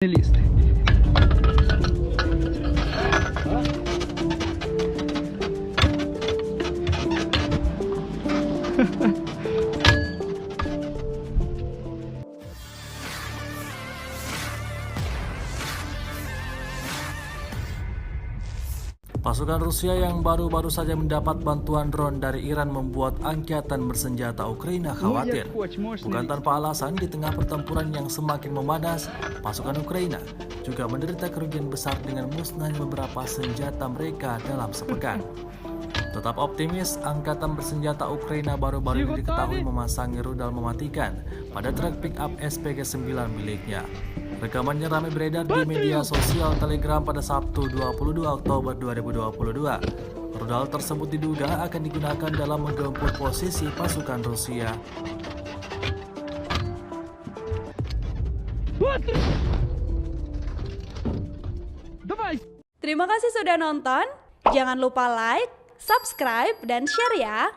Liste. Pasukan Rusia yang baru-baru saja mendapat bantuan drone dari Iran membuat angkatan bersenjata Ukraina khawatir. Bukan tanpa alasan, di tengah pertempuran yang semakin memanas, pasukan Ukraina juga menderita kerugian besar dengan musnahnya beberapa senjata mereka dalam sepekan. Tetap optimis, angkatan bersenjata Ukraina baru-baru ini diketahui memasangi rudal mematikan pada truk pick-up SPG-9 miliknya. Rekamannya ramai beredar di media sosial Telegram pada Sabtu 22 Oktober 2022. Rudal tersebut diduga akan digunakan dalam menggempur posisi pasukan Rusia. Terima kasih sudah nonton. Jangan lupa like, subscribe, dan share ya.